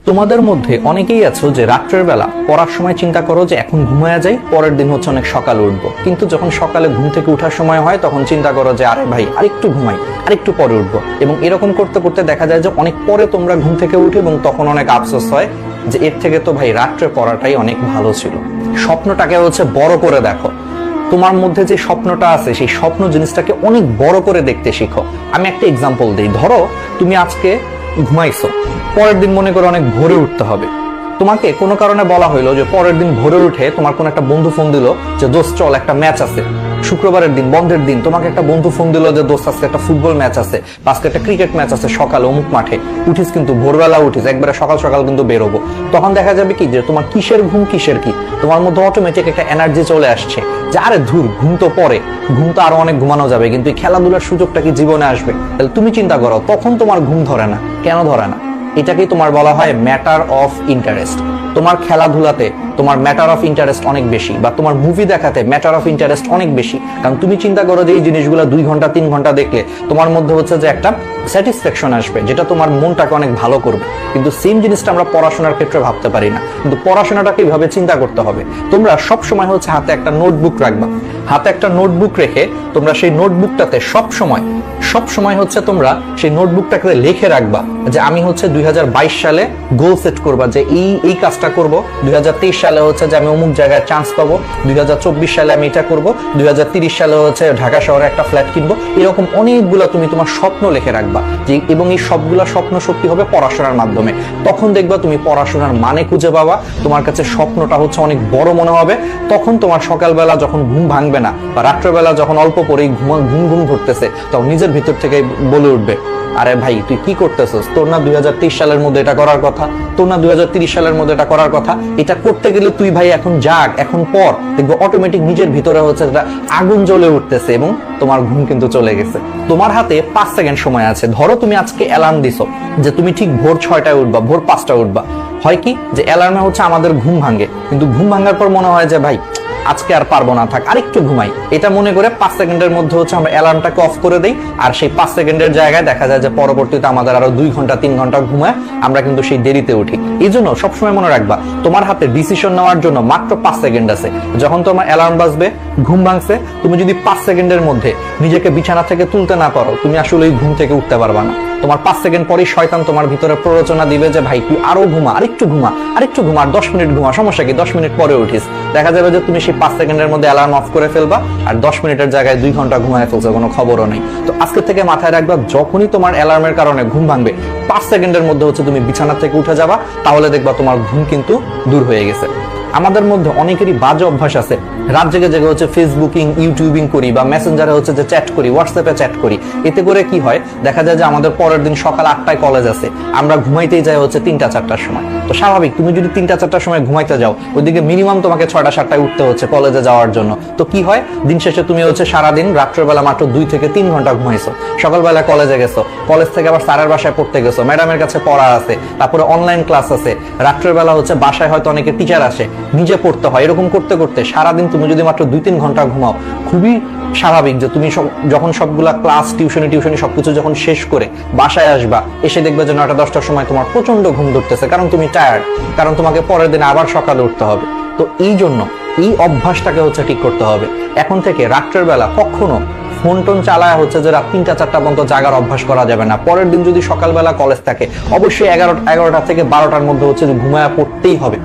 তোমাদের মধ্যে অনেকেই আছো যে রাত্রের বেলা পড়ার সময় চিন্তা করো যে এখন ঘুমায়া যাই, পরের দিন হচ্ছে অনেক সকালে উঠবো, কিন্তু যখন সকালে ঘুম থেকে ওঠার সময় হয় তখন চিন্তা করো যে আরে ভাই আরেকটু ঘুমাই, আরেকটু পরে উঠবো। এবং এরকম করতে করতে দেখা যায় যে অনেক পরে তোমরা ঘুম থেকে উঠে এবং তখন অনেক আফসোস হয় যে এর থেকে তো ভাই রাত্রে পড়াটাই অনেক ভালো ছিল। স্বপ্নটাকে হচ্ছে বড় করে দেখো, তোমার মধ্যে যে স্বপ্নটা আছে সেই স্বপ্ন জিনিসটাকে অনেক বড় করে দেখতে শিখো। আমি একটা এক্সাম্পল দিই, ধরো তুমি আজকে ঘুমাইছো, পরের দিন মনে করো অনেক ভোরে উঠতে হবে, তোমাকে কোনো কারণে বলা হইলো যে পরের দিন ভোরে উঠে তোমার কোন একটা বন্ধু ফোন দিল যে দোস্ত চল একটা ম্যাচ আছে, শুক্রবারের দিন বন্ধের দিন তোমাকে একটা বন্ধু ফোন দিল যে দোস্ত আজকে একটা ফুটবল ম্যাচ আছে, আজকে একটা ক্রিকেট ম্যাচ আছে সকালে অমুক মাঠে, উঠিস কিন্তু ভোরবেলা উঠিস, একবারে সকাল সকাল কিন্তু বেরোবো। তখন দেখা যাবে কি যে তোমার কিসের ঘুম কিসের কি, তোমার মধ্যে অটোমেটিক একটা এনার্জি চলে আসছে যে আরে ধুর ঘুম তো পরে, ঘুম তো আরো অনেক ঘুমানো যাবে, কিন্তু এই খেলাধুলার সুযোগটা কি জীবনে আসবে? তাহলে তুমি চিন্তা করো তখন তোমার ঘুম ধরে না, কেন ধরে না? এটাকেই তোমার বলা হয় ম্যাটার অফ ইন্টারেস্ট। তোমার খেলাধুলাতে তোমার ম্যাটার অফ ইন্টারেস্ট অনেক বেশি, বা তোমার মুভি দেখাতে ম্যাটার অফ ইন্টারেস্ট অনেক বেশি। কারণ তুমি চিন্তা করো যে এই জিনিসগুলো 2 ঘন্টা 3 ঘন্টা দেখলে তোমার মধ্যে হচ্ছে যে একটা স্যাটিসফ্যাকশন আসবে, যেটা তোমার মনটাকে অনেক ভালো করবে। কিন্তু সেম জিনিসটা আমরা পড়াশোনার ক্ষেত্রে ভাবতে পারি না। কিন্তু পড়াশোনাটাকে এইভাবে চিন্তা করতে হবে, তোমরা সব সময় হচ্ছে হাতে একটা নোটবুক রাখবা, হাতে একটা নোটবুক রেখে তোমরা সেই নোটবুকটাতে সব সময় হচ্ছে তোমরা সেই নোটবুকটাকে লিখে রাখবা যে আমি হচ্ছে 2022 সালে গোল সেট করবা যে এই কাজটা করব, 2023 সালে হচ্ছে যে আমি অমুক জায়গায় চান্স পাবো, 2024 সালে আমি এটা করব, 2030 সালে হচ্ছে ঢাকা শহরে একটা ফ্ল্যাট কিনবো। এরকম অনেকগুলো তুমি তোমার স্বপ্ন লিখে রাখবা যে, এবং এই সবগুলা স্বপ্ন সত্যি হবে পড়াশোনার মাধ্যমে। তখন দেখবা তুমি পড়াশোনার মানে খুঁজে পাবা, তোমার কাছে স্বপ্নটা হচ্ছে অনেক বড় মনে হবে। তখন তোমার সকালবেলা যখন ঘুম ভাঙবে না, বা রাত্রেবেলা যখন অল্প পরেই ঘুম ধরতেছে, তখন নিজের ভিতর থেকে বলে উঠবে আরে ভাই তুই কি করতেছিস, তোর না 2023 সালের মধ্যে এটা করার কথা, তোর না 2030 সালের মধ্যে এটা করার কথা, এটা করতে গেলে তুই ভাই এখন জাগ, এখন পর, দেখবো অটোমেটিক নিজের ভিতরে হচ্ছে এটা আগুন জ্বলে উঠতেছে এবং তোমার ঘুম কিন্তু চলে গেছে। তোমার হাতে 5 সেকেন্ড সময় আছে। ধরো তুমি আজকে অ্যালার্ম দিছো যে তুমি ঠিক ভোর 6টায় উঠবা, ভোর 5টায় উঠবা। হয় কি যে অ্যালার্মে হচ্ছে আমাদের ঘুম ভাঙে, কিন্তু ঘুম ভাঙার পর মনে হয় যে ভাই আজকে আর পারবো না, থাক আরেকটু ঘুমাই, এটা মনে করে 5 সেকেন্ডের মধ্যে হচ্ছে আমরা অ্যালার্মটাকে অফ করে দেই। আর সেই 5 সেকেন্ডের জায়গায় দেখা যায় যে পরবর্তীতে আমাদের আরো 2 ঘন্টা 3 ঘন্টা ঘুমায় আমরা কিন্তু সেই দেরিতে উঠি। এই জন্য সবসময় মনে রাখবা তোমার হাতে ডিসিশন নেওয়ার জন্য মাত্র 5 সেকেন্ড আছে। যখন তোমার অ্যালার্ম বাজবে, ঘুম ভাঙছে, তুমি যদি 5 সেকেন্ডের মধ্যে নিজেকে বিছানা থেকে তুলতে না পারো, তুমি আসলে এই ঘুম থেকে উঠতে পারবা না। তোমার 5 সেকেন্ড পরেই শয়তান তোমার ভিতরে প্ররোচনা দিবে যে ভাই তুই আরো ঘুমা, আরেকটু ঘুমা, আরেকটু ঘুমা, আর 10 মিনিট ঘুমা, সমস্যা কি 10 মিনিট পরে উঠিস। দেখা যাবে যে তুমি সেই 5 সেকেন্ডের মধ্যে অ্যালার্ম অফ করে ফেলবা, আর 10 মিনিটের জায়গায় 2 ঘন্টা ঘুমায় ফেলছো, কোনো খবরও নেই। তো আজকে থেকে মাথায় রাখবা, যখনই তোমার অ্যালার্মের কারণে ঘুম ভাঙবে 5 সেকেন্ডের মধ্যে হচ্ছে তুমি বিছানা থেকে উঠে যাবা, তাহলে দেখবা তোমার ঘুম কিন্তু দূর হয়ে গেছে। আমাদের মধ্যে অনেকেরই বাজে অভ্যাস আছে, রাত জেগে জেগে হচ্ছে ফেসবুকিং, ইউটিউবিং করি, বা মেসেঞ্জারে হচ্ছে যে চ্যাট করি, হোয়াটসঅ্যাপে চ্যাট করি। এতে করে কি হয়, দেখা যায় যে আমাদের পরের দিন সকাল 8টায় কলেজ আছে, আমরা ঘুমাইতেই যাই হচ্ছে 3টা 4টার সময়। তো স্বাভাবিক তুমি যদি 3টা 4টার সময় ঘুমাইতে যাও, ওইদিকে মিনিমাম তোমাকে 6টা 7টায় উঠতে হচ্ছে কলেজে যাওয়ার জন্য। তো কি হয়, দিন শেষে তুমি হচ্ছে সারাদিন রাত্রেবেলা মাত্র 2 থেকে 3 ঘন্টা ঘুমাইছো, সকালবেলা কলেজে গেছো, কলেজ থেকে আবার স্যারের বাসায় পড়তে গেছো, ম্যাডামের কাছে পড়া আছে, তারপরে অনলাইন ক্লাস আছে, রাত্রেবেলা হচ্ছে বাসায় হয়তো অনেকে টিচার আসে, নিজে পড়তে হয়। এরকম করতে করতে সারাদিন তুমি যদি মাত্র 2-3 ঘন্টা ঘুমাও, খুবই স্বাভাবিক যে তুমি যখন সবগুলা ক্লাস টিউশনি সবকিছু যখন শেষ করে বাসায় আসবা, এসে দেখবে যে 9টা 10টার সময় তোমার প্রচন্ড ঘুম ধরতেছে, কারণ তুমি টায়ার্ড, কারণ তোমাকে পরের দিন আবার সকালে উঠতে হবে। তো এই জন্য এই অভ্যাসটাকে হচ্ছে ঠিক করতে হবে। এখন থেকে রাত্রের বেলা কখনো ফোন টোন চালায় হচ্ছে যে রাত 3টা 4টা পর্যন্ত জাগার অভ্যাস করা যাবে না। পরের দিন যদি সকালবেলা কলেজ থাকে, অবশ্যই 11টা থেকে 12টার মধ্যে হচ্ছে ঘুমায়া পড়তেই হবে।